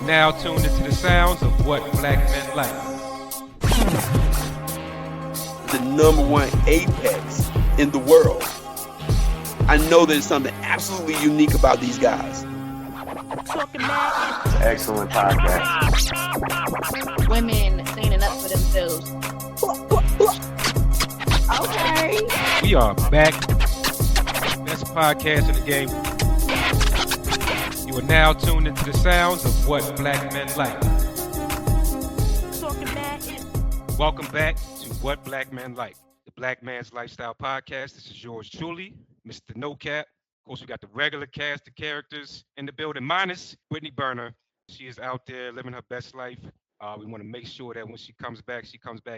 are now tuned into the sounds of What Black Men Like. The number one apex in the world. I know there's something absolutely unique about these guys. Excellent podcast. Women standing up for themselves. Okay. We are back. Best podcast in the game. You are now tuned into the sounds of What Black Men Like. Welcome back to What Black Men Like, the Black Man's Lifestyle Podcast. This is yours truly, Mr. No Cap. Of course, we got the regular cast of characters in the building, minus Brittany Burner. She is out there living her best life. We want to make sure that when she comes back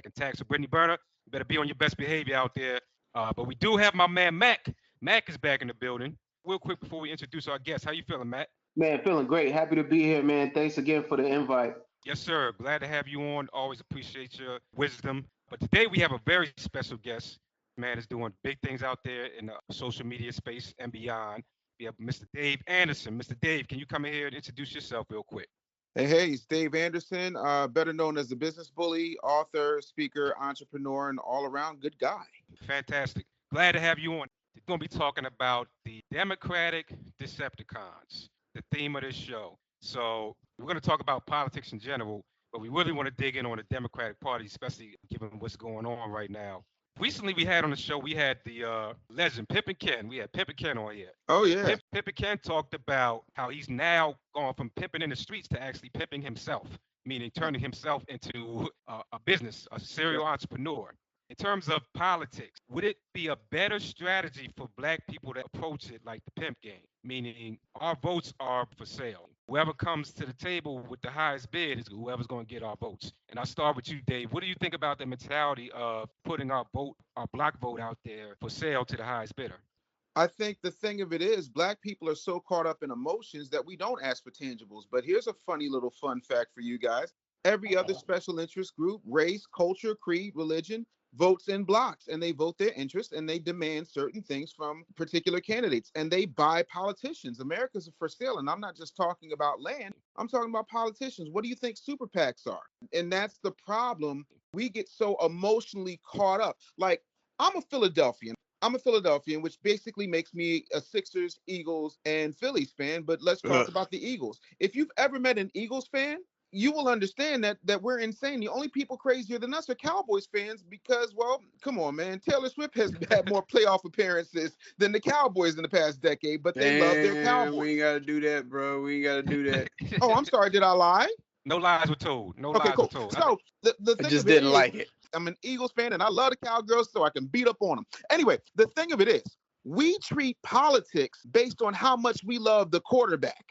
intact. So, Brittany Burner, you better be on your best behavior out there. But we do have my man, Mack. Mack is back in the building. Real quick before we introduce our guest, how you feeling, Matt? Man, feeling great. Happy to be here, man. Thanks again for the invite. Yes, sir. Glad to have you on. Always appreciate your wisdom. But today we have a very special guest. Man is doing big things out there in the social media space and beyond. We have Mr. Dave Anderson. Mr. Dave, can you come in here and introduce yourself real quick? Hey, it's Dave Anderson, better known as the business bully, author, speaker, entrepreneur, and all-around good guy. Fantastic. Glad to have you on. We're going to be talking about the Democratic Decepticons, the theme of this show. So we're going to talk about politics in general, but we really want to dig in on the Democratic Party, especially given what's going on right now. Recently, we had on the show, we had the legend, Pimping Ken. We had Pimping Ken on here. Oh, yeah. Pimping Ken talked about how he's now gone from pimping in the streets to actually pimping himself, meaning turning himself into a business, a serial entrepreneur. In terms of politics, would it be a better strategy for black people to approach it like the pimp game? Meaning our votes are for sale. Whoever comes to the table with the highest bid is whoever's going to get our votes. And I'll start with you, Dave. What do you think about the mentality of putting our block vote out there for sale to the highest bidder? I think the thing of it is, black people are so caught up in emotions that we don't ask for tangibles. But here's a funny little fun fact for you guys. Every other special interest group, race, culture, creed, religion, votes in blocks, and they vote their interest and they demand certain things from particular candidates and they buy politicians. America's for sale, and I'm not just talking about land, I'm talking about politicians. What do you think super PACs are? And that's the problem. We get so emotionally caught up. Like, I'm a Philadelphian, which basically makes me a Sixers, Eagles, and Phillies fan, but let's talk about the Eagles. If you've ever met an Eagles fan, you will understand that we're insane. The only people crazier than us are Cowboys fans because, well, come on, man. Taylor Swift has had more playoff appearances than the Cowboys in the past decade, but they love their Cowboys. We ain't got to do that, bro. We ain't got to do that. Oh, I'm sorry. Did I lie? No lies were told. Were told. So the thing I just of it didn't is, like it. I'm an Eagles fan, and I love the Cowgirls, so I can beat up on them. Anyway, the thing of it is, we treat politics based on how much we love the quarterback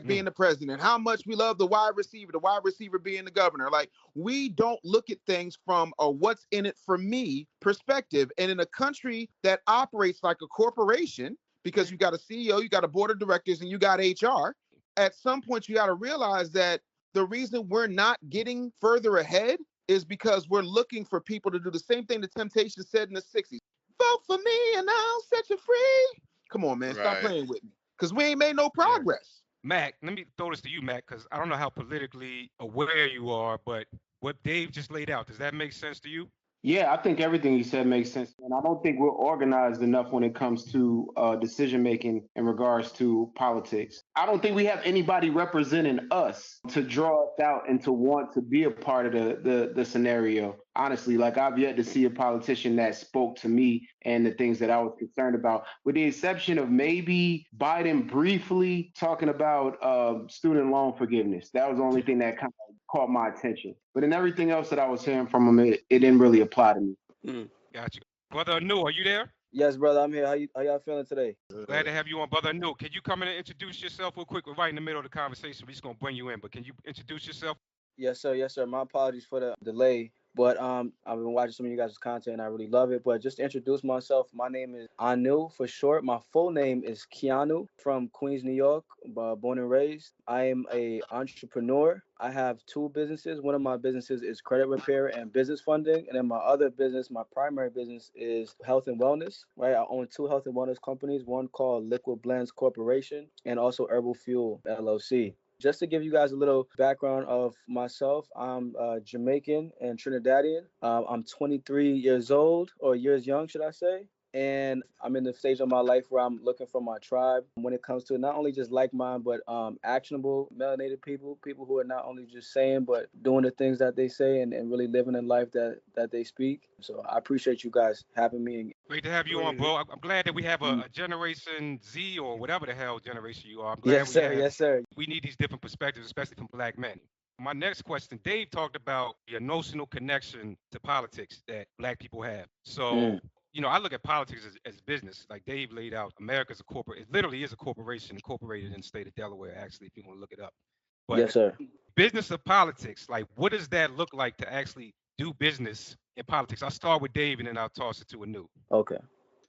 being the president, how much we love the wide receiver being the governor. Like, we don't look at things from a what's in it for me perspective. And in a country that operates like a corporation, because you got a CEO, you got a board of directors, and you got HR, at some point you got to realize that the reason we're not getting further ahead is because we're looking for people to do the same thing the Temptations said in the 60s. Vote for me and I'll set you free. Come on, man. Stop playing with me. Because we ain't made no progress. Mac, let me throw this to you, Mac, because I don't know how politically aware you are, but what Dave just laid out, does that make sense to you? Yeah, I think everything he said makes sense. And I don't think we're organized enough when it comes to decision making in regards to politics. I don't think we have anybody representing us to draw us out and to want to be a part of the scenario. Honestly, like, I've yet to see a politician that spoke to me and the things that I was concerned about, with the exception of maybe Biden briefly talking about student loan forgiveness. That was the only thing that kind of caught my attention. But in everything else that I was hearing from him, it didn't really apply to me. Gotcha. Brother Anu, are you there? Yes, brother, I'm here. How y'all feeling today? Glad to have you on, Brother Anu. Can you come in and introduce yourself real quick? We're right in the middle of the conversation. We're just going to bring you in, but can you introduce yourself? Yes, sir. My apologies for the delay. But I've been watching some of you guys' content and I really love it. But just to introduce myself, my name is Anu for short. My full name is Keanu from Queens, New York, born and raised. I am an entrepreneur. I have two businesses. One of my businesses is credit repair and business funding. And then my other business, my primary business, is health and wellness, right? I own two health and wellness companies, one called Liquid Blends Corporation and also Herbal Fuel LLC. Just to give you guys a little background of myself, I'm Jamaican and Trinidadian. I'm 23 years old, or years young, should I say. And I'm in the stage of my life where I'm looking for my tribe when it comes to not only just like mine, but actionable melanated people, people who are not only just saying, but doing the things that they say and really living the life that they speak. So I appreciate you guys having me. Great to have you on, bro. I'm glad that we have a Generation Z or whatever the hell generation you are. I'm glad Yes, sir. Yes, sir. we need these different perspectives, especially from black men. My next question, Dave talked about the emotional connection to politics that black people have. So, I look at politics as business. Like Dave laid out, America's a corporate. It literally is a corporation incorporated in the state of Delaware, actually, if you want to look it up. But yes, sir. Business of politics, like what does that look like to actually do business in politics? I'll start with Dave and then I'll toss it to Anu. Okay.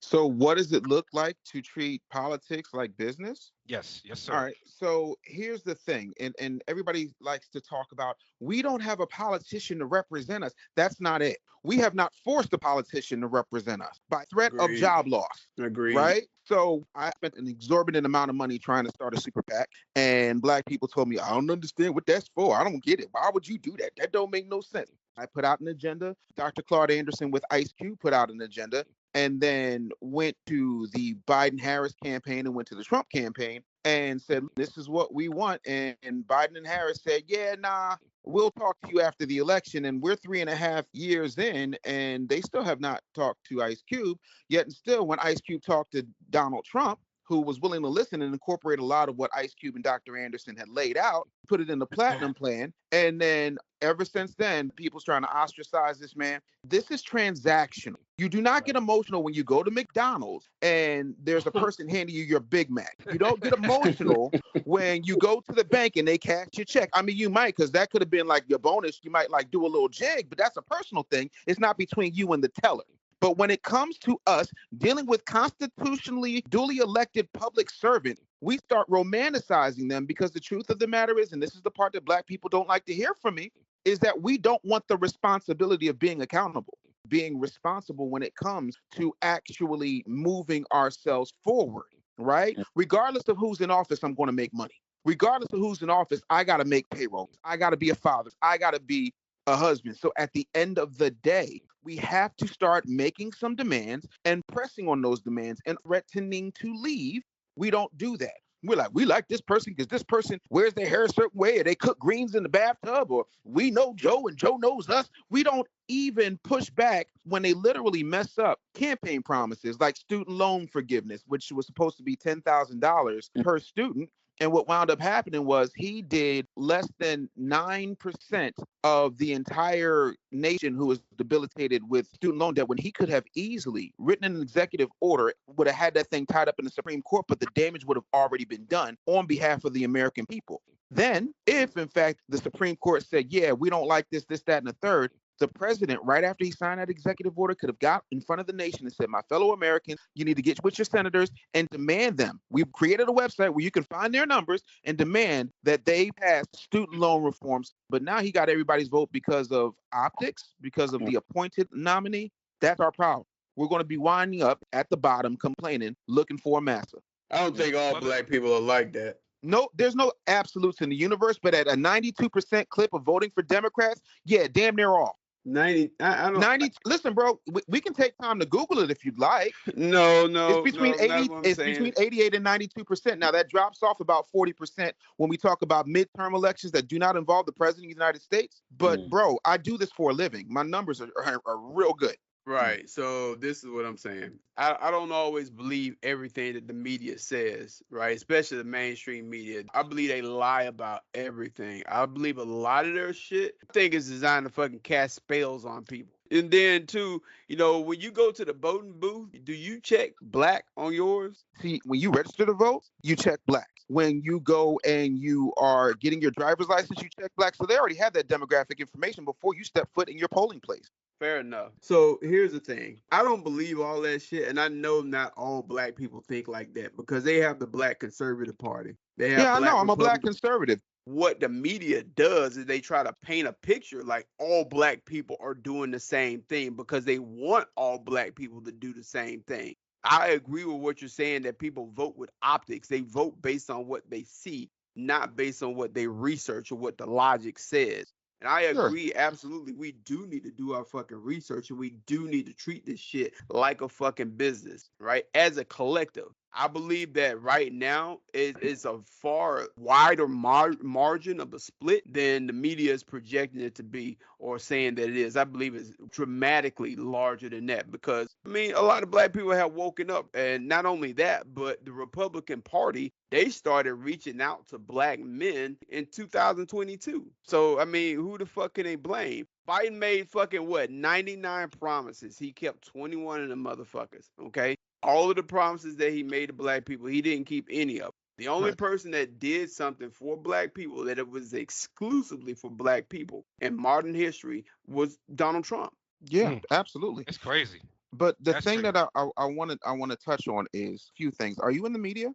So what does it look like to treat politics like business? Yes, sir. All right. So here's the thing, and everybody likes to talk about, we don't have a politician to represent us. That's not it. We have not forced a politician to represent us by threat of job loss. Agreed. Right? So I spent an exorbitant amount of money trying to start a super PAC, and black people told me, I don't understand what that's for. I don't get it. Why would you do that? That don't make no sense. I put out an agenda. Dr. Claude Anderson with Ice Cube put out an agenda, and then went to the Biden-Harris campaign and went to the Trump campaign and said, this is what we want. And Biden and Harris said, yeah, nah, we'll talk to you after the election. And we're 3.5 years in, and they still have not talked to Ice Cube. Yet and still, when Ice Cube talked to Donald Trump, who was willing to listen and incorporate a lot of what Ice Cube and Dr. Anderson had laid out, put it in the platinum plan. And then ever since then, people's trying to ostracize this man. This is transactional. You do not get emotional when you go to McDonald's and there's a person handing you your Big Mac. You don't get emotional when you go to the bank and they cash your check. I mean, you might, because that could have been like your bonus. You might like do a little jig, but that's a personal thing. It's not between you and the teller. But when it comes to us dealing with constitutionally duly elected public servants, we start romanticizing them, because the truth of the matter is, and this is the part that black people don't like to hear from me, is that we don't want the responsibility of being accountable, being responsible when it comes to actually moving ourselves forward, right? Regardless of who's in office, I'm going to make money. Regardless of who's in office, I got to make payrolls. I got to be a father. I got to be a husband. So at the end of the day, we have to start making some demands and pressing on those demands and threatening to leave. We don't do that. We're like, we like this person because this person wears their hair a certain way, or they cook greens in the bathtub, or we know Joe and Joe knows us. We don't even push back when they literally mess up campaign promises like student loan forgiveness, which was supposed to be $10,000 per student. And what wound up happening was he did less than 9% of the entire nation who was debilitated with student loan debt, when he could have easily written an executive order, would have had that thing tied up in the Supreme Court, but the damage would have already been done on behalf of the American people. Then, if in fact the Supreme Court said, yeah, we don't like this, that, and the third, the president, right after he signed that executive order, could have got in front of the nation and said, my fellow Americans, you need to get with your senators and demand them. We've created a website where you can find their numbers and demand that they pass student loan reforms. But now he got everybody's vote because of optics, because of the appointed nominee. That's our problem. We're going to be winding up at the bottom, complaining, looking for a massa. I don't think all black people are like that. No, there's no absolutes in the universe, but at a 92% clip of voting for Democrats, yeah, damn near all. 90. I don't. 90. Listen, bro, we can take time to Google it if you'd like. No. It's between 80. It's between 88 and 92%. Now that drops off about 40% when we talk about midterm elections that do not involve the president of the United States. But bro, I do this for a living. My numbers are real good. Right. So this is what I'm saying. I don't always believe everything that the media says, right? Especially the mainstream media. I believe they lie about everything. I believe a lot of their shit, I think, is designed to fucking cast spells on people. And then too, when you go to the voting booth, do you check black on yours? See, when you register to vote, you check black. When you go and you are getting your driver's license, you check black. So they already have that demographic information before you step foot in your polling place. Fair enough. So here's the thing. I don't believe all that shit, and I know not all black people think like that, because they have the Black Conservative Party. I know. I'm a black conservative. What the media does is they try to paint a picture like all black people are doing the same thing because they want all black people to do the same thing. I agree with what you're saying, that people vote with optics. They vote based on what they see. not based on what they research or what the logic says. And I Sure. agree, absolutely. We do need to do our fucking research and we do need to treat this shit like a fucking business, right? As a collective. I believe that right now is a far wider margin of a split than the media is projecting it to be or saying that it is. I believe it's dramatically larger than that because, I mean, a lot of black people have woken up. And not only that, but the Republican Party, they started reaching out to black men in 2022. So, I mean, who the fuck can they blame? Biden made fucking what, 99 promises. He kept 21 of them motherfuckers, okay? All of the promises that he made to black people, he didn't keep any of them. The only Right. person that did something for black people, that it was exclusively for black people in modern history, was Donald Trump. Yeah, Mm. absolutely. It's crazy. But the That's thing crazy. that I want to touch on is a few things. Are you in the media?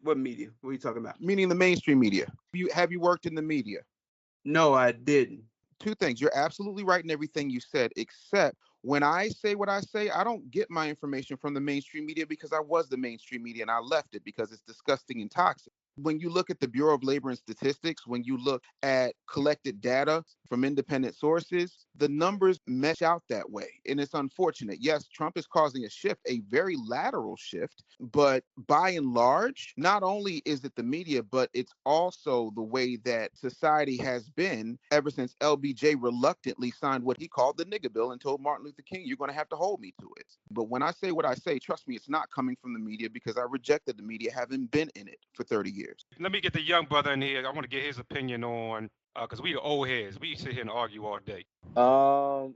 What media? What are you talking about? Meaning the mainstream media. Have you worked in the media? No, I didn't. Two things. You're absolutely right in everything you said, except when I say what I say, I don't get my information from the mainstream media because I was the mainstream media and I left it because it's disgusting and toxic. When you look at the Bureau of Labor and Statistics, when you look at collected data from independent sources, the numbers mesh out that way. And it's unfortunate. Yes, Trump is causing a shift, a very lateral shift, but by and large, not only is it the media, but it's also the way that society has been ever since LBJ reluctantly signed what he called the nigger bill and told Martin Luther King, you're going to have to hold me to it. But when I say what I say, trust me, it's not coming from the media because I rejected the media, having been in it for 30 years. Let me get the young brother in here. I want to get his opinion on, because we the old heads. We sit here and argue all day.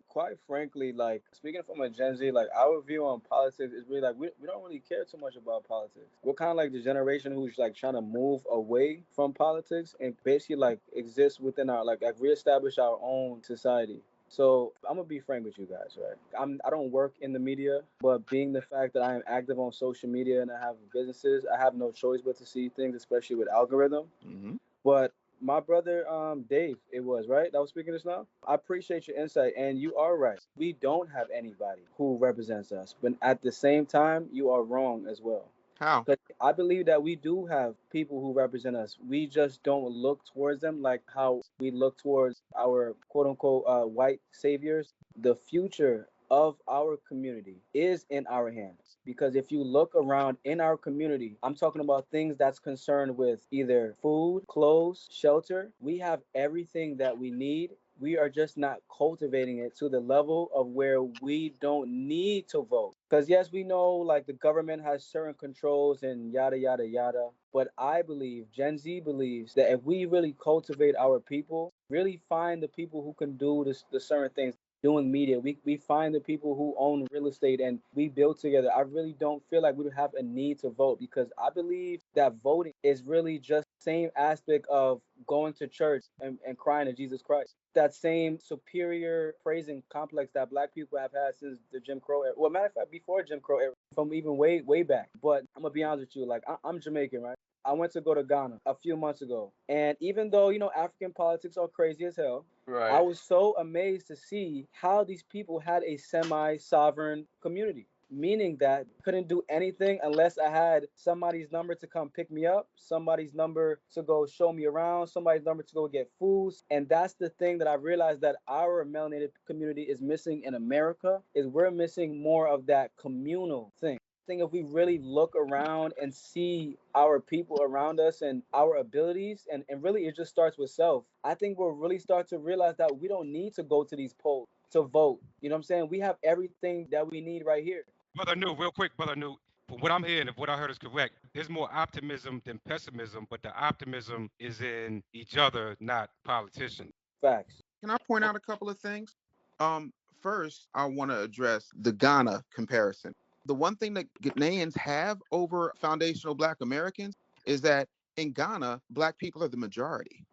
Quite frankly, like speaking from a Gen Z, like our view on politics is really like we don't really care too much about politics. We're kind of like the generation who's like trying to move away from politics and basically like exist within our like reestablish our own society. So I'm gonna be frank with you guys, right? I don't work in the media, but being the fact that I am active on social media and I have businesses, I have no choice but to see things, especially with algorithm. Mm-hmm. But my brother, Dave, it was right that was speaking just now. I appreciate your insight, and you are right. We don't have anybody who represents us, but at the same time, you are wrong as well. How? But I believe that we do have people who represent us. We just don't look towards them like how we look towards our quote unquote white saviors. The future of our community is in our hands. Because if you look around in our community, I'm talking about things that's concerned with either food, clothes, shelter. We have everything that we need. We are just not cultivating it to the level of where we don't need to vote. Because yes, we know like the government has certain controls and yada yada yada. But I believe, Gen Z believes that if we really cultivate our people, really find the people who can do the certain things, doing media, we find the people who own real estate and we build together. I really don't feel like we would have a need to vote because I believe that voting is really just the same aspect of going to church and crying to Jesus Christ. That same superior praising complex that black people have had since the Jim Crow era. Well, matter of fact, before Jim Crow era, from even way back. But I'm gonna be honest with you, like I'm Jamaican, right? I went to go to Ghana a few months ago, and even though African politics are crazy as hell, Right. I was so amazed to see how these people had a semi-sovereign community, meaning that couldn't do anything unless I had somebody's number to come pick me up, somebody's number to go show me around, somebody's number to go get food. And that's the thing that I realized that our melanated community is missing in America is we're missing more of that communal thing. I think if we really look around and see our people around us and our abilities, and really it just starts with self, I think we'll really start to realize that we don't need to go to these polls to vote. You know what I'm saying? We have everything that we need right here. Brother New, real quick, Brother New. From what I'm hearing, if what I heard is correct, there's more optimism than pessimism, but the optimism is in each other, not politicians. Facts. Can I point out a couple of things? First, I want to address the Ghana comparison. The one thing that Ghanaians have over foundational Black Americans is that in Ghana, Black people are the majority.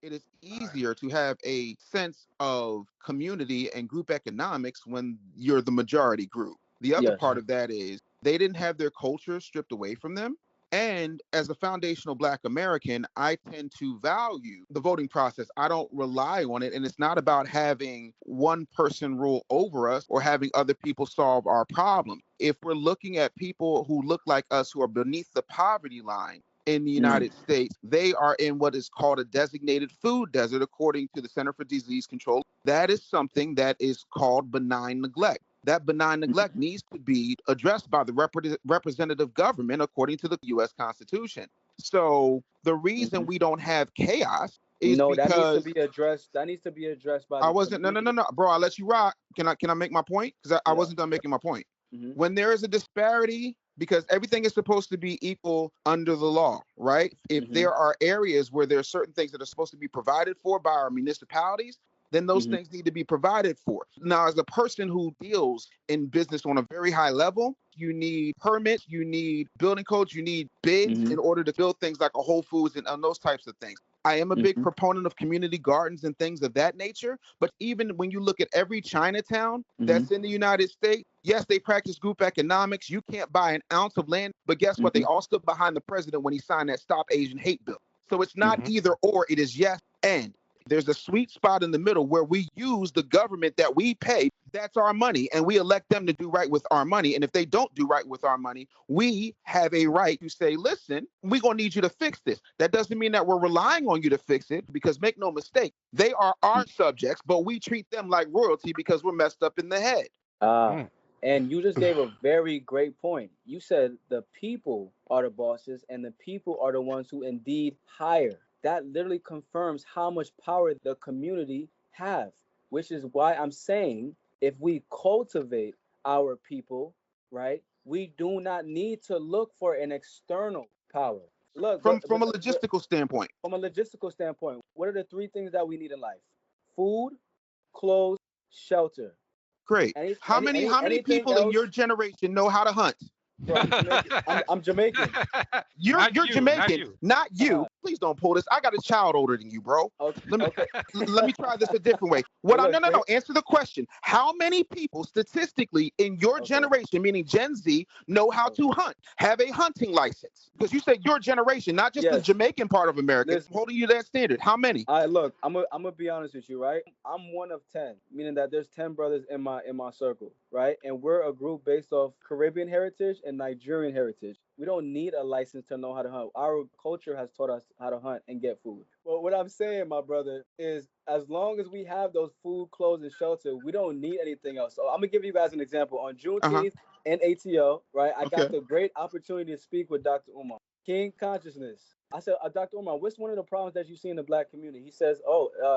It is easier to have a sense of community and group economics when you're the majority group. The other Yes. part of that is they didn't have their culture stripped away from them. And as a foundational Black American, I tend to value the voting process. I don't rely on it. And it's not about having one person rule over us or having other people solve our problems. If we're looking at people who look like us, who are beneath the poverty line, in the United States, they are in what is called a designated food desert, according to the Center for Disease Control. That is something that is called benign neglect. That benign neglect needs to be addressed by the representative government, according to the U.S. Constitution. So the reason we don't have chaos is that needs because to be addressed. That needs to be addressed by. I wasn't. No, bro. I'll let you rock. Can I make my point? Because I wasn't done making my point. When there is a disparity, because everything is supposed to be equal under the law, right? If there are areas where there are certain things that are supposed to be provided for by our municipalities, then those things need to be provided for. Now, as a person who deals in business on a very high level, you need permits, you need building codes, you need bids in order to build things like a Whole Foods and those types of things. I am a big proponent of community gardens and things of that nature. But even when you look at every Chinatown that's in the United States, yes, they practice group economics. You can't buy an ounce of land. But guess what? They all stood behind the president when he signed that Stop Asian Hate bill. So it's not either or, it is yes and. There's a sweet spot in the middle where we use the government that we pay. That's our money, and we elect them to do right with our money. And if they don't do right with our money, we have a right to say, listen, we're going to need you to fix this. That doesn't mean that we're relying on you to fix it, because make no mistake, they are our subjects, but we treat them like royalty because we're messed up in the head. And you just gave a very great point. You said the people are the bosses and the people are the ones who indeed hire. That literally confirms how much power the community have, which is why I'm saying if we cultivate our people, right, we do not need to look for an external power. Look, from a logistical standpoint. From a logistical standpoint, what are the three things that we need in life? Food, clothes, shelter. Great. How many people in your generation know how to hunt? Bro, I'm Jamaican. You're Jamaican, not you. Please don't pull this. I got a child older than you, bro. Okay. Let me try this a different way. No. Answer the question. How many people statistically in your generation, meaning Gen Z, know how to hunt? Have a hunting license? Because you said your generation, not just the Jamaican part of America. I'm holding you that standard. How many? Look, I'm gonna be honest with you, right? I'm one of 10, meaning that there's 10 brothers in my circle, right? And we're a group based off Caribbean heritage and Nigerian heritage. We don't need a license to know how to hunt. Our culture has taught us how to hunt and get food. Well, what I'm saying, my brother, is as long as we have those food, clothes, and shelter, we don't need anything else. So I'm gonna give you guys an example. On Juneteenth in ATL, right, I got the great opportunity to speak with Dr. Umar, King Consciousness. I said, Dr. Umar, what's one of the problems that you see in the Black community? He says,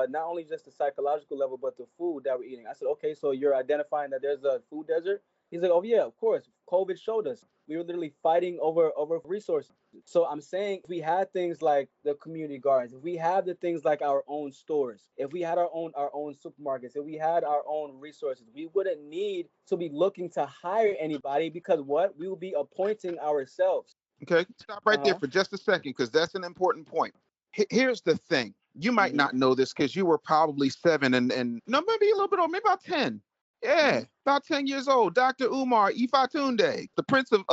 not only just the psychological level, but the food that we're eating. I said, okay, so you're identifying that there's a food desert? He's like, oh yeah, of course. COVID showed us. We were literally fighting over resources. So I'm saying if we had things like the community gardens, if we had the things like our own stores, if we had our own supermarkets, if we had our own resources, we wouldn't need to be looking to hire anybody, because what? We will be appointing ourselves. Okay, stop right there for just a second, because that's an important point. Here's the thing. You might not know this because you were probably 7 and no, maybe a little bit old, maybe about 10. Yeah, about 10 years old. Dr. Umar Ifatunde, the prince of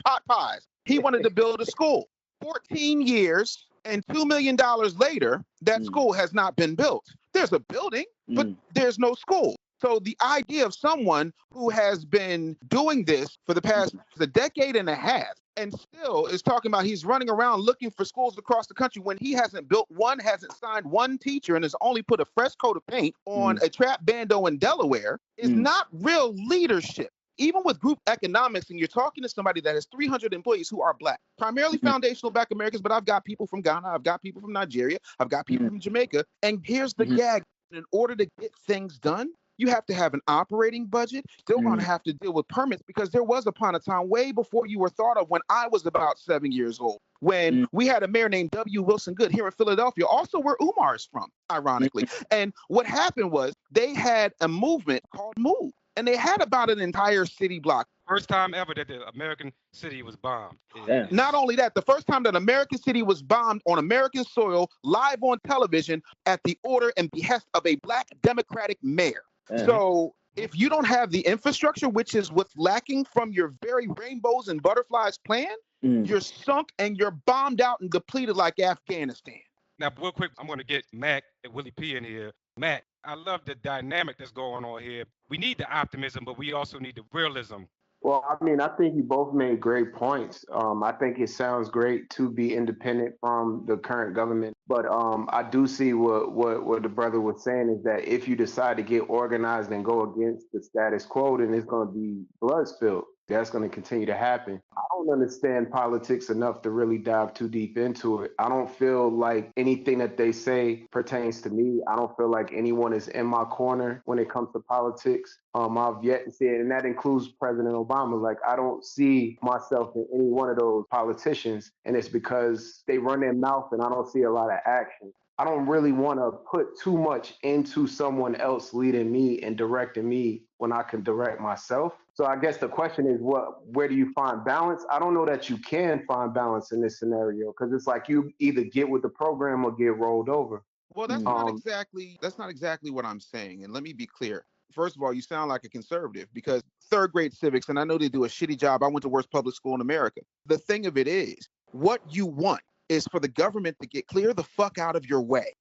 pot pies. He wanted to build a school. 14 years and $2 million later, that school has not been built. There's a building, but there's no school. So the idea of someone who has been doing this for the past a decade and a half and still is talking about he's running around looking for schools across the country when he hasn't built one, hasn't signed one teacher, and has only put a fresh coat of paint on a trap bando in Delaware is not real leadership. Even with group economics, and you're talking to somebody that has 300 employees who are Black, primarily foundational Black Americans, but I've got people from Ghana, I've got people from Nigeria, I've got people from Jamaica. And here's the gag. In order to get things done, you have to have an operating budget. Still going to have to deal with permits, because there was upon a time way before you were thought of, when I was about 7 years old, when we had a mayor named W. Wilson Good here in Philadelphia, also where Umar is from, ironically. And what happened was they had a movement called MOVE, and they had about an entire city block. First time ever that the American city was bombed. Not only that, the first time that American city was bombed on American soil, live on television, at the order and behest of a Black Democratic mayor. So if you don't have the infrastructure, which is what's lacking from your very rainbows and butterflies plan, you're sunk and you're bombed out and depleted like Afghanistan. Now, real quick, I'm going to get Mack and Willie P in here. Mack, I love the dynamic that's going on here. We need the optimism, but we also need the realism. Well, I mean, I think you both made great points. I think it sounds great to be independent from the current government, but I do see what the brother was saying is that if you decide to get organized and go against the status quo, then it's going to be blood spilled. That's going to continue to happen. I don't understand politics enough to really dive too deep into it. I don't feel like anything that they say pertains to me. I don't feel like anyone is in my corner when it comes to politics. I've yet to see it, and that includes President Obama. Like, I don't see myself in any one of those politicians, and it's because they run their mouth and I don't see a lot of action. I don't really want to put too much into someone else leading me and directing me when I can direct myself. So I guess the question is, where do you find balance? I don't know that you can find balance in this scenario because it's like you either get with the program or get rolled over. Well, Um, that's not exactly what I'm saying. And let me be clear. First of all, you sound like a conservative because third grade civics, and I know they do a shitty job. I went to worst public school in America. The thing of it is, what you want is for the government to get clear the fuck out of your way.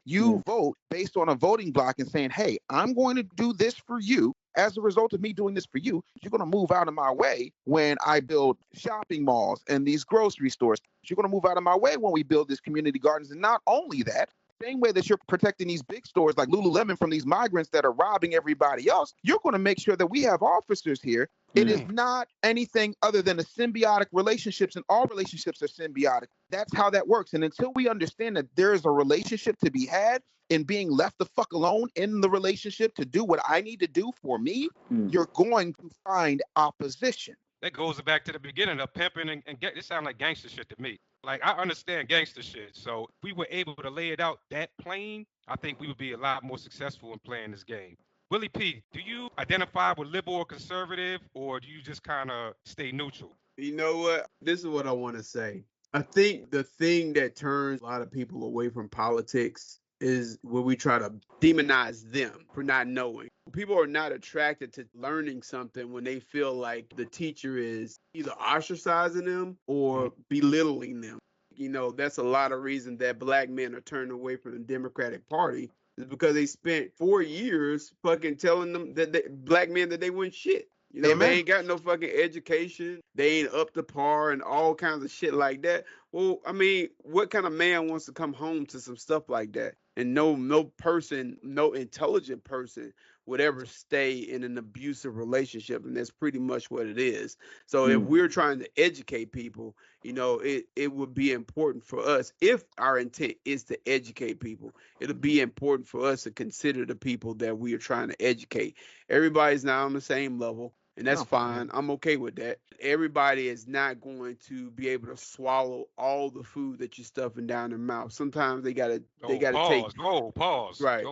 You vote based on a voting block and saying, hey, I'm going to do this for you. As a result of me doing this for you, you're going to move out of my way when I build shopping malls and these grocery stores. You're going to move out of my way when we build these community gardens. And not only that, same way that you're protecting these big stores like Lululemon from these migrants that are robbing everybody else, you're going to make sure that we have officers here. It is not anything other than a symbiotic relationships, and all relationships are symbiotic. That's how that works. And until we understand that there is a relationship to be had and being left the fuck alone in the relationship to do what I need to do for me, you're going to find opposition. That goes back to the beginning of pimping and it sounds like gangster shit to me. Like, I understand gangster shit. So if we were able to lay it out that plain, I think we would be a lot more successful in playing this game. Willie P, do you identify with liberal or conservative, or do you just kind of stay neutral? You know what? This is what I want to say. I think the thing that turns a lot of people away from politics is when we try to demonize them for not knowing. People are not attracted to learning something when they feel like the teacher is either ostracizing them or belittling them. You know, that's a lot of reason that black men are turning away from the Democratic Party is because they spent 4 years fucking telling them that black men that they weren't shit. You know, they ain't got no fucking education. They ain't up to par and all kinds of shit like that. Well, I mean, what kind of man wants to come home to some stuff like that? And no intelligent person would ever stay in an abusive relationship. And that's pretty much what it is. So if we're trying to educate people, you know, it would be important for us, if our intent is to educate people, it'll be important for us to consider the people that we are trying to educate. Everybody's not on the same level. And that's fine. I'm okay with that. Everybody is not going to be able to swallow all the food that you're stuffing down their mouth. Sometimes they gotta take. Pause. Right.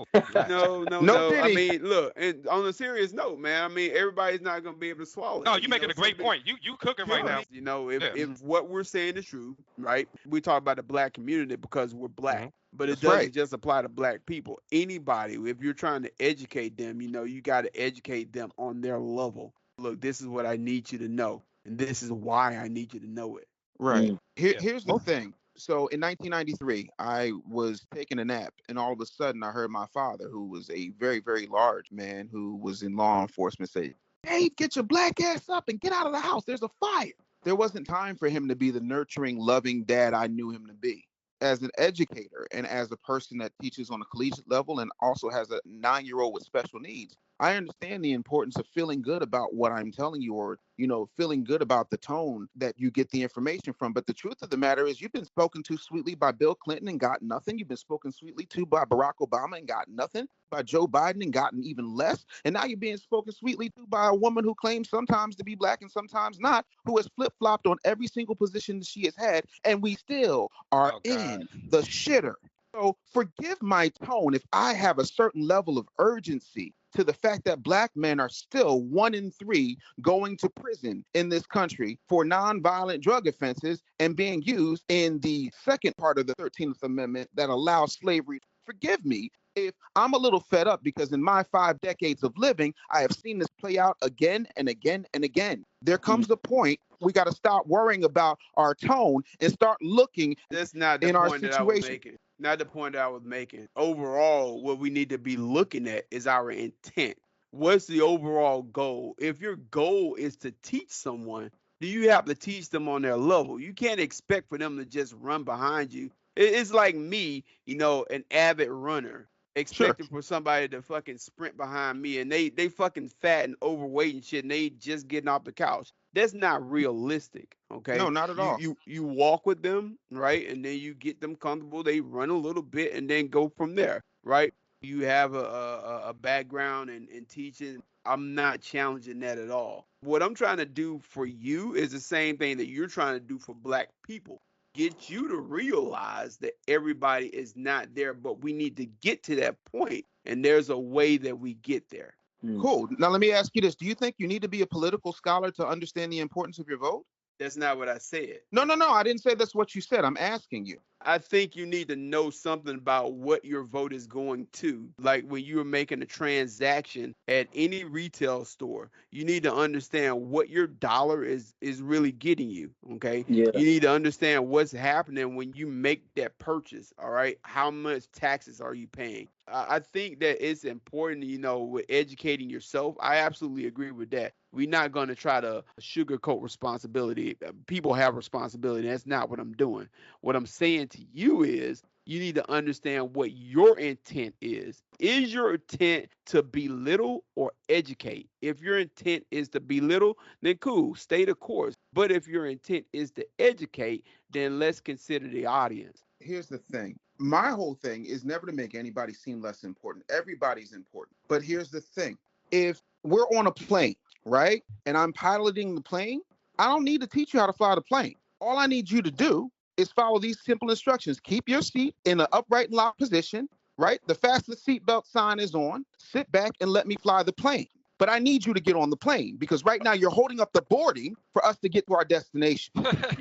No, I mean, look, and on a serious note, man, I mean, everybody's not gonna be able to swallow it. No, you're making a great point. You cooking right now. You know, if what we're saying is true, right? We talk about the black community because we're black. But it doesn't just apply to black people. Anybody, if you're trying to educate them, you know, you got to educate them on their level. Look, this is what I need you to know, and this is why I need you to know it. Right. Here's the thing. So in 1993, I was taking a nap, and all of a sudden I heard my father, who was a very, very large man who was in law enforcement, say, "Dave, get your black ass up and get out of the house. There's a fire." There wasn't time for him to be the nurturing, loving dad I knew him to be. As an educator and as a person that teaches on a collegiate level and also has a 9-year-old with special needs, I understand the importance of feeling good about what I'm telling you, or, you know, feeling good about the tone that you get the information from. But the truth of the matter is, you've been spoken to sweetly by Bill Clinton and got nothing. You've been spoken sweetly to by Barack Obama and got nothing. By Joe Biden and gotten even less. And now you're being spoken sweetly to by a woman who claims sometimes to be black and sometimes not, who has flip-flopped on every single position that she has had. And we still are in the shitter. So forgive my tone if I have a certain level of urgency to the fact that black men are still 1 in 3 going to prison in this country for nonviolent drug offenses and being used in the second part of the 13th Amendment that allows slavery. Forgive me if I'm a little fed up, because in my 5 decades of living, I have seen this play out again and again and again. There comes the point we got to stop worrying about our tone and start looking That's not the in our point that I was situation. making. Not the point that I was making. Overall, what we need to be looking at is our intent. what's the overall goal? If your goal is to teach someone, do you have to teach them on their level? You can't expect for them to just run behind you. It's like me, an avid runner, Sure. expecting for somebody to fucking sprint behind me, and they fucking fat and overweight and shit, and they just getting off the couch. That's not realistic. Okay. No, not at all. You walk with them, right? And then you get them comfortable. They run a little bit and then go from there, right? You have a background in teaching. I'm not challenging that at all. What I'm trying to do for you is the same thing that you're trying to do for black people. Get you to realize that everybody is not there, but we need to get to that point, and there's a way that we get there. Cool. Now let me ask you this: do you think you need to be a political scholar to understand the importance of your vote? That's not what I said. No. I didn't say that's what you said. I'm asking you. I think you need to know something about what your vote is going to. Like when you're making a transaction at any retail store, you need to understand what your dollar is really getting you. Okay. Yeah. You need to understand what's happening when you make that purchase. All right. How much taxes are you paying? I think that it's important, with educating yourself. I absolutely agree with that. We're not going to try to sugarcoat responsibility. People have responsibility. That's not what I'm doing. What I'm saying to you is you need to understand what your intent is. Is your intent to belittle or educate? If your intent is to belittle, then cool, stay the course. But if your intent is to educate, then let's consider the audience. Here's the thing. My whole thing is never to make anybody seem less important. Everybody's important. But here's the thing. If we're on a plane, right, and I'm piloting the plane, I don't need to teach you how to fly the plane. All I need you to do is follow these simple instructions. Keep your seat in an upright and locked position, right? The fasten seatbelt sign is on. Sit back and let me fly the plane. But I need you to get on the plane because right now you're holding up the boarding for us to get to our destination.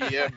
Yeah.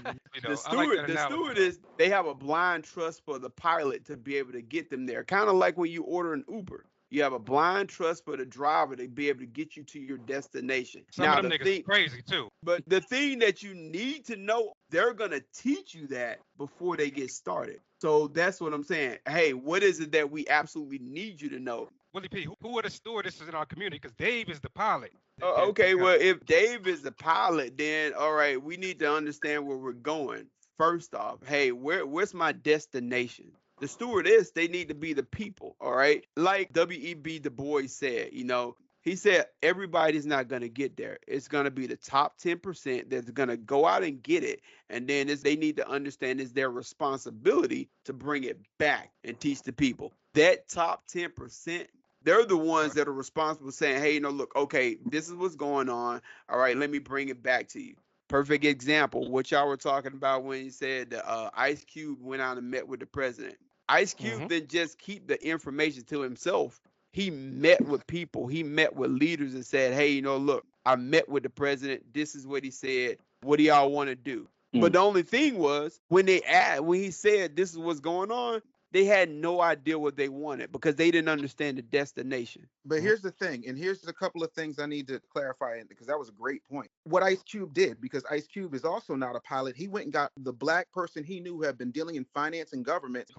The stewardess, they have a blind trust for the pilot to be able to get them there. Kind of like when you order an Uber. You have a blind trust for the driver to be able to get you to your destination. Some of them niggas crazy too. But the thing that you need to know, they're going to teach you that before they get started. So that's what I'm saying. Hey, what is it that we absolutely need you to know? Willie P, who are the stewardesses in our community? Because Dave is the pilot. Okay, well, if Dave is the pilot, then all right, we need to understand where we're going. First off, hey, where's my destination? The stewardess, they need to be the people, all right? Like W.E.B. Du Bois said, he said everybody's not going to get there. It's going to be the top 10% that's going to go out and get it. And then they need to understand it's their responsibility to bring it back and teach the people. That top 10%, they're the ones that are responsible saying, hey, look, okay, this is what's going on. All right, let me bring it back to you. Perfect example, what y'all were talking about when you said Ice Cube went out and met with the president. Ice Cube didn't just keep the information to himself. He met with people. He met with leaders and said, hey, look, I met with the president. This is what he said. What do y'all want to do? But the only thing was when he said this is what's going on, they had no idea what they wanted because they didn't understand the destination. But here's the thing, and here's a couple of things I need to clarify because that was a great point. What Ice Cube did, because Ice Cube is also not a pilot, he went and got the black person he knew who had been dealing in finance and government,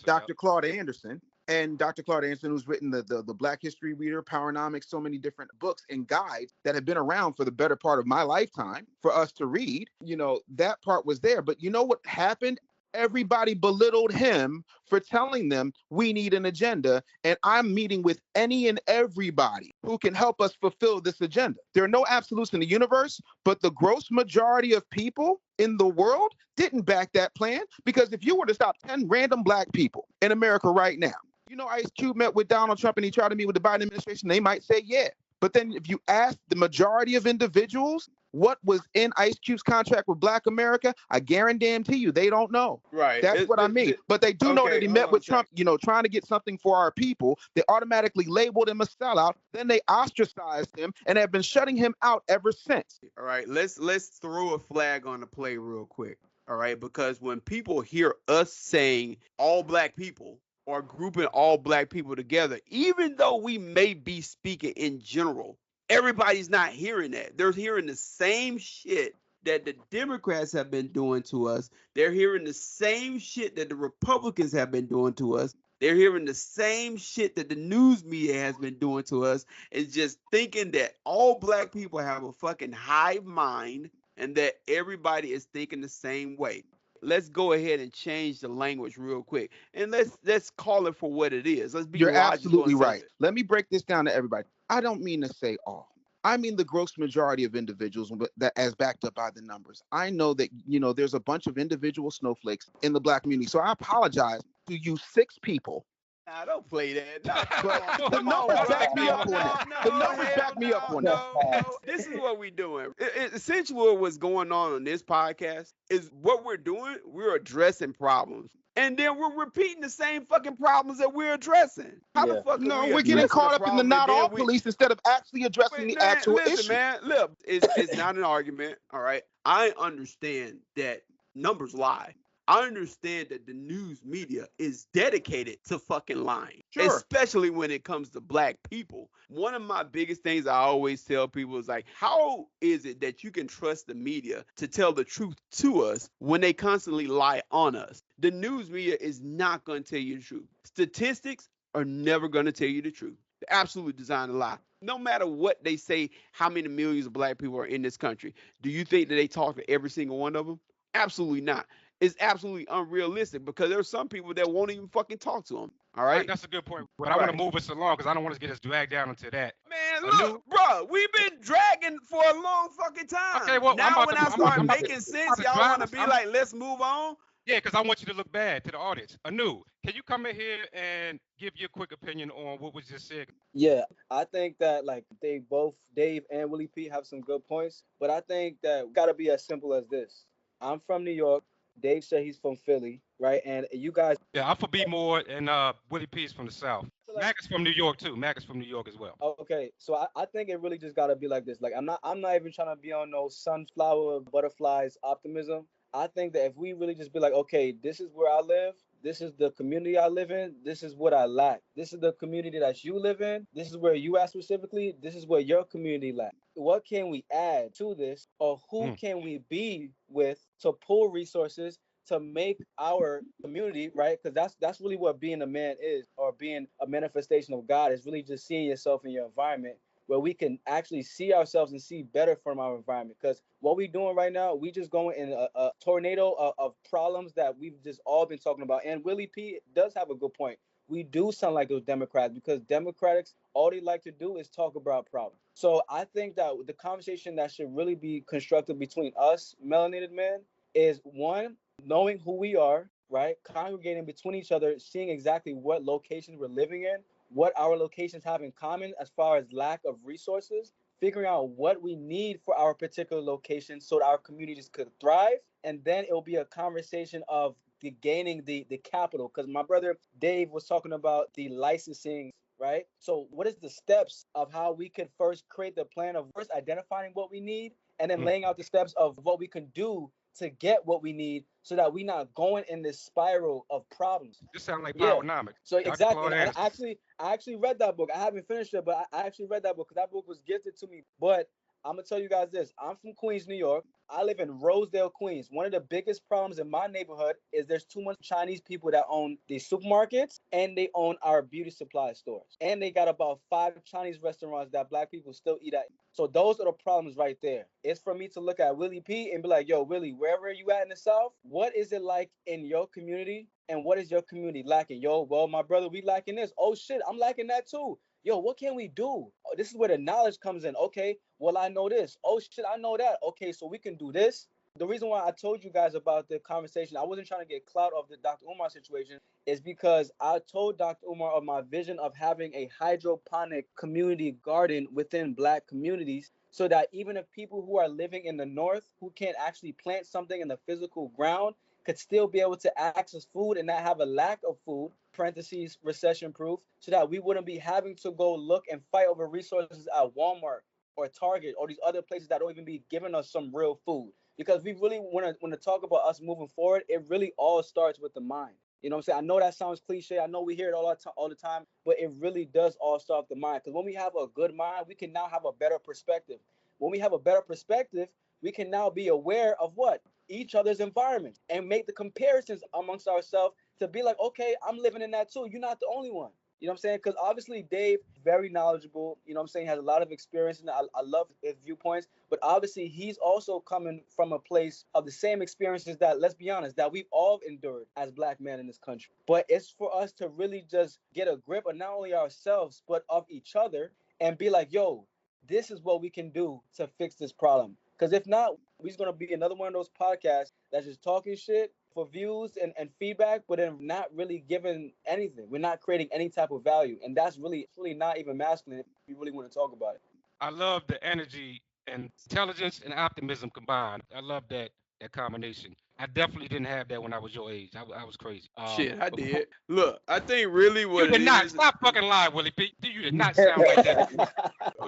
Dr. Claude Anderson. And Dr. Claude Anderson, who's written the Black History Reader, Powernomics, so many different books and guides that have been around for the better part of my lifetime for us to read. That part was there. But you know what happened? Everybody belittled him for telling them we need an agenda, and I'm meeting with any and everybody who can help us fulfill this agenda. There are no absolutes in the universe, but the gross majority of people in the world didn't back that plan, because if you were to stop 10 random black people in America right now, Ice Cube met with Donald Trump and he tried to meet with the Biden administration, they might say yeah. But then if you ask the majority of individuals what was in Ice Cube's contract with Black America, I guarantee you they don't know. Right. That's what I mean. But they do know that he met with Trump, trying to get something for our people. They automatically labeled him a sellout. Then they ostracized him and have been shutting him out ever since. All right. Let's throw a flag on the play real quick. All right. Because when people hear us saying all black people, or grouping all black people together, even though we may be speaking in general, everybody's not hearing that. They're hearing the same shit that the Democrats have been doing to us. They're hearing the same shit that the Republicans have been doing to us. They're hearing the same shit that the news media has been doing to us, and just thinking that all black people have a fucking hive mind and that everybody is thinking the same way. Let's go ahead and change the language real quick, and let's call it for what it is. Let's be You're logical. absolutely right. Let me break this down to everybody. I don't mean to say all. I mean the gross majority of individuals that, as backed up by the numbers. I know that, there's a bunch of individual snowflakes in the black community. So I apologize to you 6 people. Nah, don't play that. No, But the numbers back me up on that. The numbers back me up on that. No. This is what we're doing. Essentially, what's going on this podcast is what we're doing. We're addressing problems, and then we're repeating the same fucking problems that we're addressing. How the fuck? No, we're getting caught up in the not all police instead of actually addressing the actual issue. Man, look, it's not an argument. All right, I understand that numbers lie. I understand that the news media is dedicated to fucking lying, especially when it comes to black people. One of my biggest things I always tell people is like, how is it that you can trust the media to tell the truth to us when they constantly lie on us? The news media is not going to tell you the truth. Statistics are never going to tell you the truth. They're absolutely designed to lie. No matter what they say, how many millions of black people are in this country, do you think that they talk to every single one of them? Absolutely not. It's absolutely unrealistic because there are some people that won't even fucking talk to them. All right? That's a good point. But I want to move us along because I don't want to get us dragged down into that. Man, look, bro, we've been dragging for a long fucking time. Okay, well, now when I start making sense, y'all want to be like, let's move on? Yeah, because I want you to look bad to the audience. Anu, can you come in here and give your quick opinion on what was just said? Yeah, I think that like Dave and Willie P have some good points, but I think that got to be as simple as this. I'm from New York. Dave said he's from Philly, right? And you guys. Yeah, I'm from B-More, and Willie P is from the South. Mack is from New York too. Mack is from New York as well. Okay, so I think it really just gotta be like this. Like I'm not even trying to be on no sunflower butterflies optimism. I think that if we really just be like, okay, this is where I live. This is the community I live in. This is what I lack. This is the community that you live in. This is where you at specifically. This is where your community lack. What can we add to this, or who can we be with to pull resources to make our community, right? Because that's really what being a man is, or being a manifestation of God is really just seeing yourself in your environment where we can actually see ourselves and see better from our environment. Because what we're doing right now, we just going in a tornado of problems that we've just all been talking about. And Willie P does have a good point. We do sound like those Democrats because Democrats, all they like to do is talk about problems. So I think that the conversation that should really be constructive between us, melanated men, is one, knowing who we are, right? Congregating between each other, seeing exactly what locations we're living in, what our locations have in common as far as lack of resources, figuring out what we need for our particular location so that our communities could thrive. And then it'll be a conversation of gaining the capital. Because my brother Dave was talking about the licensing, right? So what is the steps of how we could first create the plan of first identifying what we need and then laying out the steps of what we can do to get what we need so that we're not going in this spiral of problems. This sounds like Powernomics. So exactly. And I actually read that book. I haven't finished it, but I actually read that book because that book was gifted to me. But I'm going to tell you guys this. I'm from Queens, New York. I live in Rosedale, Queens. One of the biggest problems in my neighborhood is there's too much Chinese people that own the supermarkets and they own our beauty supply stores. And they got about 5 Chinese restaurants that black people still eat at. So those are the problems right there. It's for me to look at Willie P and be like, yo, Willie, wherever you at in the South, what is it like in your community? And what is your community lacking? Yo, well, my brother, we lacking this. Oh, shit, I'm lacking that too. Yo, what can we do? Oh, this is where the knowledge comes in. Okay, well, I know this. Oh, shit, I know that. Okay, so we can do this. The reason why I told you guys about the conversation, I wasn't trying to get clout of the Dr. Umar situation, is because I told Dr. Umar of my vision of having a hydroponic community garden within black communities so that even if people who are living in the North who can't actually plant something in the physical ground could still be able to access food and not have a lack of food, parentheses, recession proof, so that we wouldn't be having to go look and fight over resources at Walmart or Target or these other places that don't even be giving us some real food. Because we really want to talk about us moving forward, it really all starts with the mind. You know what I'm saying? I know that sounds cliche. I know we hear it all the time, but it really does all start with the mind. Because when we have a good mind, we can now have a better perspective. When we have a better perspective, we can now be aware of what? each other's environments and make the comparisons amongst ourselves to be like, okay, I'm living in that too. You're not the only one. You know what I'm saying? Because obviously Dave, very knowledgeable, you know what I'm saying, has a lot of experience, and I love his viewpoints. But obviously he's also coming from a place of the same experiences that, let's be honest, that we've all endured as black men in this country. But it's for us to really just get a grip of not only ourselves, but of each other, and be like, yo, this is what we can do to fix this problem. Because if not, we're just going to be another one of those podcasts that's just talking shit for views and feedback, but then not really giving anything. We're not creating any type of value. And that's really not even masculine if you really want to talk about it. I love the energy and intelligence and optimism combined. I love that combination. I definitely didn't have that when I was your age. I was crazy. Shit, I But did. Look, I think really what you did it not is. stop fucking lying, Willie P. You did not sound like that.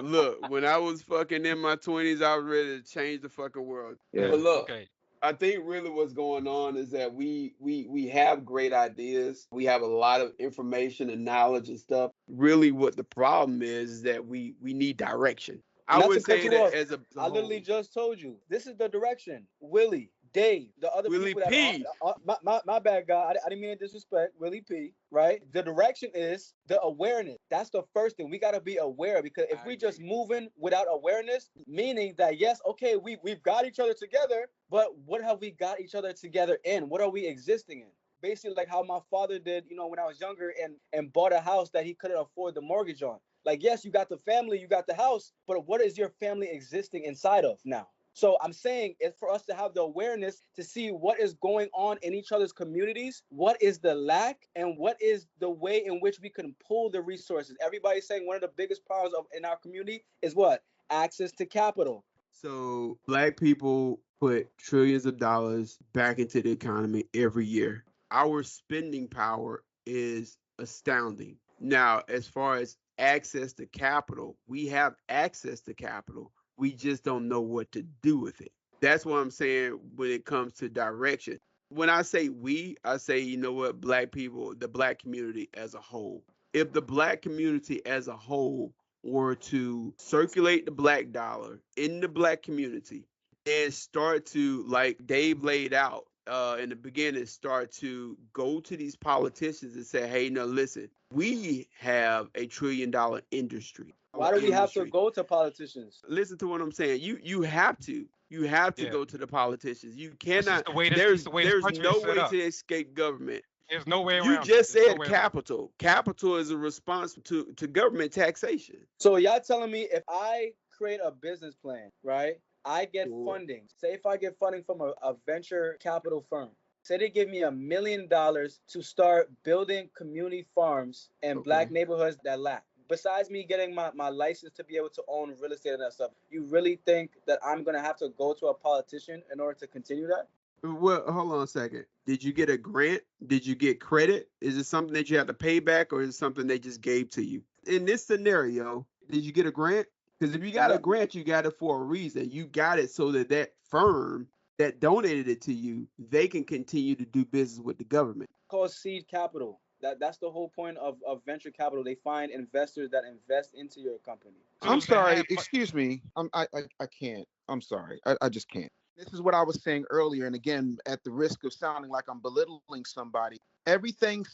Look, when I was fucking in my 20s, I was ready to change the fucking world. Yeah. But look, Okay. I think really what's going on is that we have great ideas. We have a lot of information and knowledge and stuff. Really, what the problem is that we need direction. I Not would to cut say you that off, as a I literally whole. just told you, this is the direction. Willie, Dave, the other Willie people that P. my bad guy. I didn't mean to disrespect Willie P. Right? The direction is the awareness. That's the first thing. We gotta be aware, because if we just moving without awareness, meaning that yes, okay, we've got each other together, but what have we got each other together in? What are we existing in? Basically, like how my father did, when I was younger, and bought a house that he couldn't afford the mortgage on. Like, yes, you got the family, you got the house, but what is your family existing inside of now? So I'm saying it's for us to have the awareness to see what is going on in each other's communities, what is the lack, and what is the way in which we can pull the resources. Everybody's saying one of the biggest problems in our community is what? Access to capital. So black people put trillions of dollars back into the economy every year. Our spending power is astounding. Now, as far as access to capital, we have access to capital. We just don't know what to do with it. That's what I'm saying when it comes to direction. When I say we, I say, you know what, black people, the black community as a whole. If the black community as a whole were to circulate the black dollar in the black community and start to, like Dave laid out in the beginning, start to go to these politicians and say, hey, no, listen, we have a $1 trillion industry. Why do we have to go to politicians? Listen to what I'm saying. You have to. You have to go to the politicians. You cannot. There's no way to escape government. There's no way around. You just said capital. Capital is a response to government taxation. So y'all telling me if I create a business plan, right? I get funding. Say if I get funding from a venture capital firm. Say they give me $1 million to start building community farms in black neighborhoods that lack. Besides me getting my license to be able to own real estate and that stuff, you really think that I'm going to have to go to a politician in order to continue that? Well, hold on a second. Did you get a grant? Did you get credit? Is it something that you have to pay back, or is it something they just gave to you? In this scenario, did you get a grant? Because if you got a grant, you got it for a reason. You got it so that firm that donated it to you, they can continue to do business with the government. It's called seed capital. That's the whole point of venture capital. They find investors that invest into your company. I'm sorry, excuse me. I can't. I'm sorry. I just can't. This is what I was saying earlier, and again, at the risk of sounding like I'm belittling somebody, everything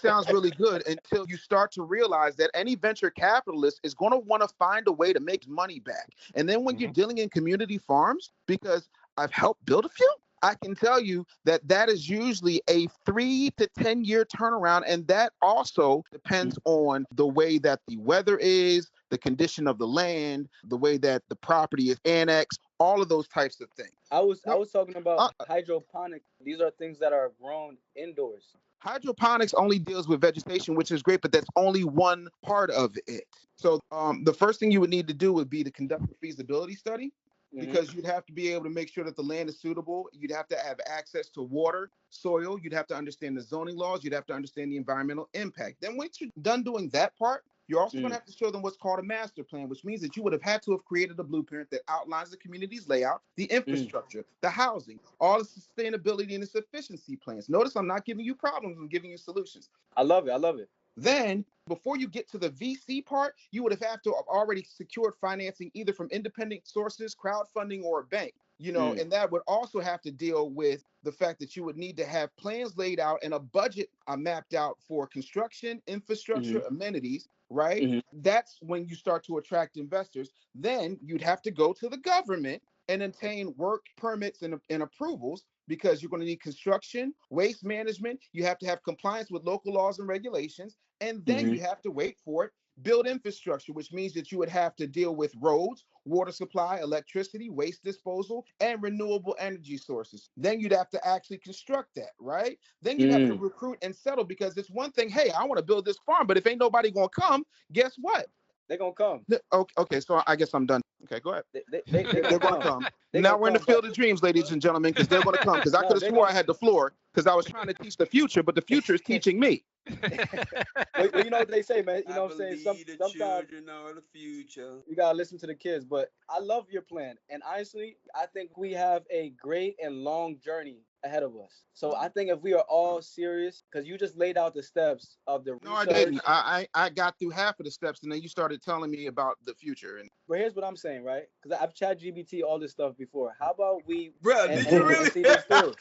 sounds really good until you start to realize that any venture capitalist is going to want to find a way to make money back. And then when you're dealing in community farms, because I've helped build a few, I can tell you that is usually a 3 to 10 year turnaround. And that also depends on the way that the weather is, the condition of the land, the way that the property is annexed, all of those types of things. I was talking about hydroponics. These are things that are grown indoors. Hydroponics only deals with vegetation, which is great, but that's only one part of it. So the first thing you would need to do would be to conduct a feasibility study. Because you'd have to be able to make sure that the land is suitable. You'd have to have access to water, soil. You'd have to understand the zoning laws. You'd have to understand the environmental impact. Then once you're done doing that part, you're also going to have to show them what's called a master plan, which means that you would have had to have created a blueprint that outlines the community's layout, the infrastructure, the housing, all the sustainability and the sufficiency plans. Notice I'm not giving you problems. I'm giving you solutions. I love it. Then, before you get to the VC part, you would have to have already secured financing either from independent sources, crowdfunding, or a bank. And that would also have to deal with the fact that you would need to have plans laid out and a budget mapped out for construction, infrastructure, amenities, right? That's when you start to attract investors. Then you'd have to go to the government and obtain work permits and approvals, because you're going to need construction, waste management. You have to have compliance with local laws and regulations. And then you have to wait for it, build infrastructure, which means that you would have to deal with roads, water supply, electricity, waste disposal, and renewable energy sources. Then you'd have to actually construct that, right? Then you'd have to recruit and settle, because it's one thing, hey, I want to build this farm, but if ain't nobody going to come, guess what? They're going to come. Okay, so I guess I'm done. Okay, go ahead. They're going to come. Now we're in the field of dreams, ladies and gentlemen, because they're going to come. Because I could have swore I had the floor because I was trying to teach the future, but the future is teaching me. Well, you know what they say, man. You know what I'm saying? Sometimes children are the future. You gotta listen to the kids. But I love your plan, and honestly, I think we have a great and long journey ahead of us. So I think if we are all serious, because you just laid out the steps of the research. No, I didn't. I got through half of the steps, and then you started telling me about the future. But here's what I'm saying, right? Because I've chat GBT all this stuff before. How about we, bro? Did you really see this through?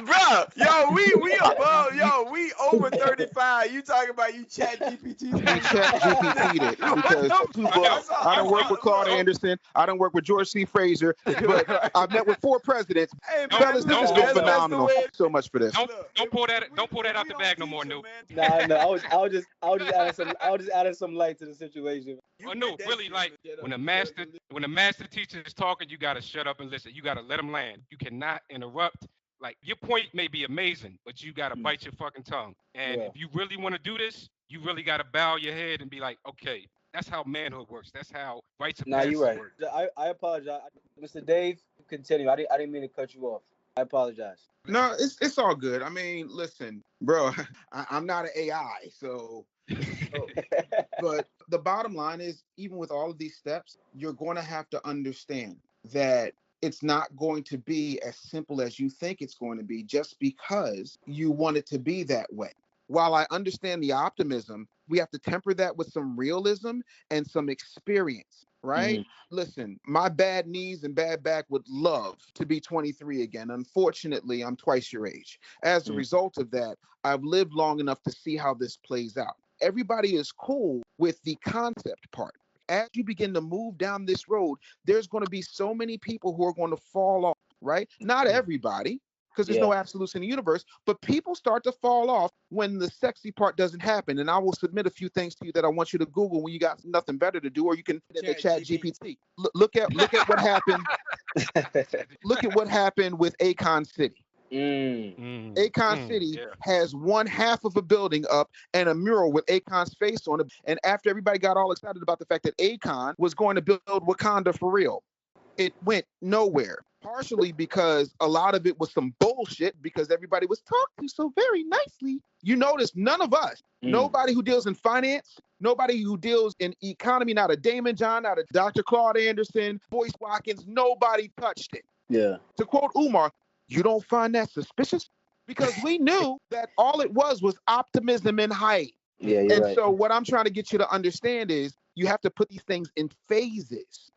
bro, yo, we above, yo, we over 35. You talking about you chat GPT? I chat GPT'd it because I don't work with Claude Anderson. I don't work with George C. Fraser, but I've met with 4 presidents. Hey, fellas, this has been phenomenal. So much for this. Don't pull that out the bag no more, New. Nah, I was just adding some light to the situation. Well, no, really, like when a master teacher is talking, you gotta shut up and listen. You gotta let him land. You cannot interrupt. Like, your point may be amazing, but you gotta bite your fucking tongue. And if you really want to do this, you really gotta bow your head and be like, okay, that's how manhood works. That's how rights of passage you're right. work. I apologize, Mr. Dave. Continue. I didn't mean to cut you off. I apologize. No, it's all good. I mean, listen, bro, I'm not an AI, so. But the bottom line is, even with all of these steps, you're going to have to understand that it's not going to be as simple as you think it's going to be just because you want it to be that way. While I understand the optimism, we have to temper that with some realism and some experience, right? Listen, my bad knees and bad back would love to be 23 again. Unfortunately, I'm twice your age. As a result of that, I've lived long enough to see how this plays out. Everybody is cool with the concept part. As you begin to move down this road, there's going to be so many people who are going to fall off, right? Not everybody, because there's no absolutes in the universe, but people start to fall off when the sexy part doesn't happen. And I will submit a few things to you that I want you to Google when you got nothing better to do, or you can chat GPT. Look at what happened. Look at what happened with Akon City. Akon City has one half of a building up and a mural with Akon's face on it. And after everybody got all excited about the fact that Akon was going to build Wakanda for real, it went nowhere. Partially because a lot of it was some bullshit, because everybody was talked to so very nicely. You notice none of us, nobody who deals in finance, nobody who deals in economy, not a Damon John, not a Dr. Claude Anderson, Boyce Watkins, nobody touched it. Yeah. To quote Umar, you don't find that suspicious? Because we knew that all it was optimism and hype. Yeah, and right. So what I'm trying to get you to understand is you have to put these things in phases.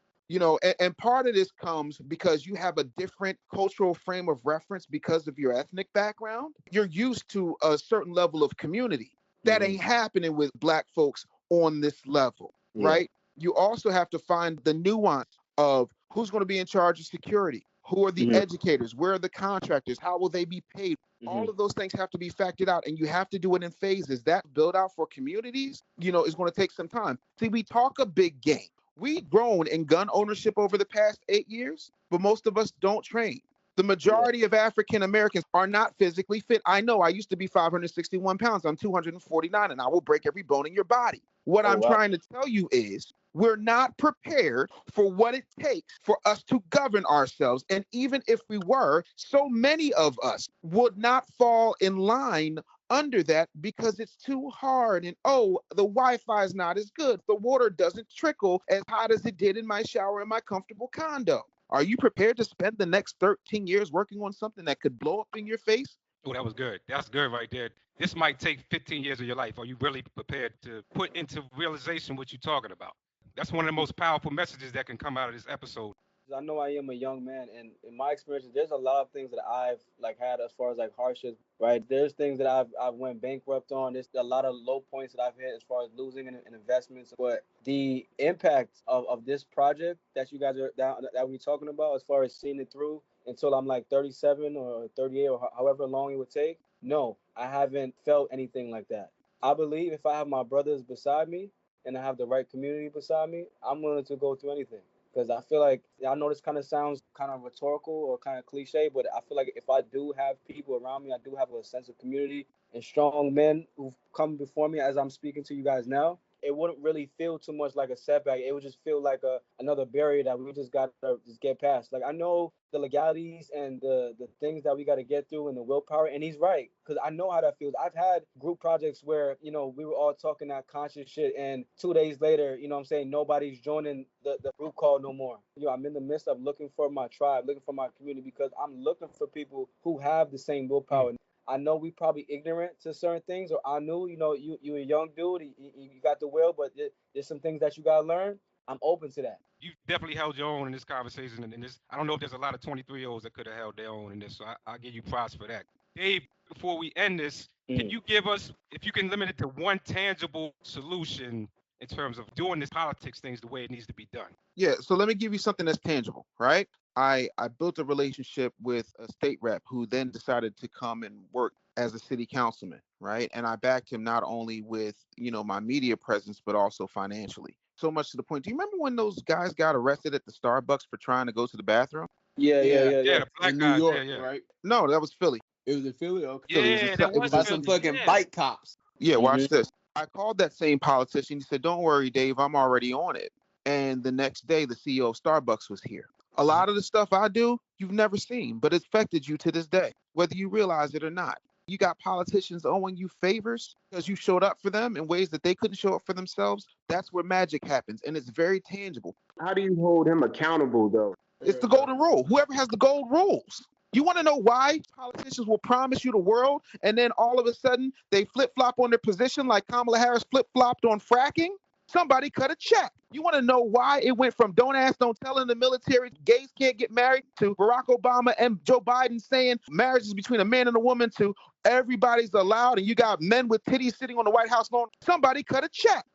And part of this comes because you have a different cultural frame of reference because of your ethnic background. You're used to a certain level of community. That ain't happening with Black folks on this level, right? You also have to find the nuance of who's going to be in charge of security, who are the educators, where are the contractors, how will they be paid? All of those things have to be factored out, and you have to do it in phases. That build out for communities, is going to take some time. See, we talk a big game. We've grown in gun ownership over the past 8 years, but most of us don't train. The majority of African Americans are not physically fit. I know I used to be 561 pounds. I'm 249, and I will break every bone in your body. What I'm trying to tell you is we're not prepared for what it takes for us to govern ourselves. And even if we were, so many of us would not fall in line under that because it's too hard. And the Wi-Fi is not as good. The water doesn't trickle as hot as it did in my shower in my comfortable condo. Are you prepared to spend the next 13 years working on something that could blow up in your face? Oh, that was good. That's good right there. This might take 15 years of your life. Are you really prepared to put into realization what you're talking about? That's one of the most powerful messages that can come out of this episode. I know I am a young man, and in my experiences, there's a lot of things that I've like had as far as like hardships, right? There's things that I've went bankrupt on. There's a lot of low points that I've hit as far as losing in investments. But the impact of this project that you guys are that we're talking about, as far as seeing it through until I'm like 37 or 38 or however long it would take, no, I haven't felt anything like that. I believe if I have my brothers beside me and I have the right community beside me, I'm willing to go through anything. Because I feel like, I know this kind of sounds kind of rhetorical or kind of cliche, but I feel like if I do have people around me, I do have a sense of community and strong men who've come before me as I'm speaking to you guys now, it wouldn't really feel too much like a setback. It would just feel like another barrier that we just got to just get past. Like, I know the legalities and the things that we got to get through and the willpower, and he's right, because I know how that feels. I've had group projects where, we were all talking that conscious shit, and 2 days later, what I'm saying, nobody's joining the group call no more. I'm in the midst of looking for my tribe, looking for my community, because I'm looking for people who have the same willpower. I know we probably ignorant to certain things, or I knew, you a young dude, you got the will, but there's some things that you got to learn. I'm open to that. You definitely held your own in this conversation, and in this, I don't know if there's a lot of 23-year-olds that could have held their own in this, so I'll give you props for that. Dave, before we end this, can you give us, if you can limit it to one tangible solution in terms of doing this politics things the way it needs to be done? Yeah, so let me give you something that's tangible, right? I built a relationship with a state rep who then decided to come and work as a city councilman, right? And I backed him not only with, my media presence, but also financially. So much to the point. Do you remember when those guys got arrested at the Starbucks for trying to go to the bathroom? Yeah. The black in guys, New York, yeah. right? No, that was Philly. It was in Philly. Okay. Yeah, Philly. It was By some fucking bike cops. Yeah, watch this. I called that same politician. He said, "Don't worry, Dave, I'm already on it." And the next day, the CEO of Starbucks was here. A lot of the stuff I do, you've never seen, but it's affected you to this day, whether you realize it or not. You got politicians owing you favors because you showed up for them in ways that they couldn't show up for themselves. That's where magic happens, and it's very tangible. How do you hold him accountable, though? It's the golden rule. Whoever has the gold rules. You want to know why politicians will promise you the world, and then all of a sudden they flip-flop on their position like Kamala Harris flip-flopped on fracking? Somebody cut a check. You want to know why it went from don't ask, don't tell in the military, gays can't get married, to Barack Obama and Joe Biden saying marriage is between a man and a woman, to everybody's allowed, and you got men with titties sitting on the White House lawn. Somebody cut a check.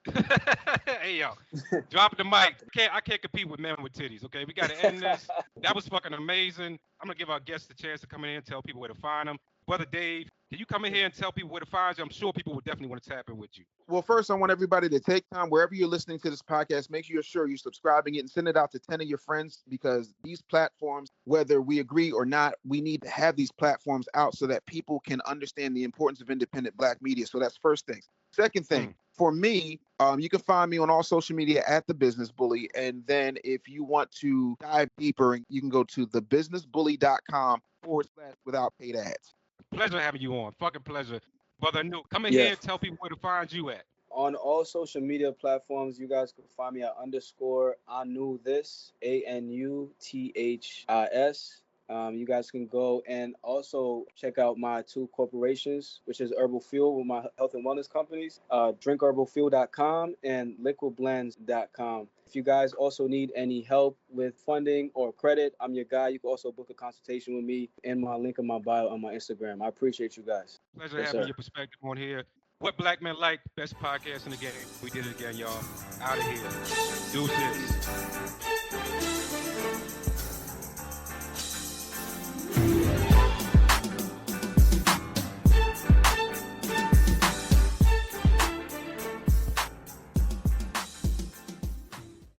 Hey, yo, drop the mic. I can't compete with men with titties, okay? We got to end this. That was fucking amazing. I'm going to give our guests a chance to come in here and tell people where to find them. Brother Dave, can you come in here and tell people where to find you? I'm sure people would definitely want to tap in with you. Well, first, I want everybody to take time, wherever you're listening to this podcast, make sure you're subscribing it and send it out to 10 of your friends, because these platforms, whether we agree or not, we need to have these platforms out so that people can understand the importance of independent Black media. So that's first thing. Second thing, for me, you can find me on all social media at The Business Bully. And then if you want to dive deeper, you can go to thebusinessbully.com/without paid ads. Pleasure having you on. Fucking pleasure. Brother Anu, come in here and tell people where to find you at. On all social media platforms, you guys can find me at _Anuthis, ANUTHIS. You guys can go and also check out my two corporations, which is Herbal Fuel with my health and wellness companies, drinkherbalfuel.com and liquidblends.com. If you guys also need any help with funding or credit, I'm your guy. You can also book a consultation with me in my link in my bio on my Instagram. I appreciate you guys. Pleasure having your perspective on here. What Black Men Like, best podcast in the game. We did it again, y'all. Out of here. Deuces.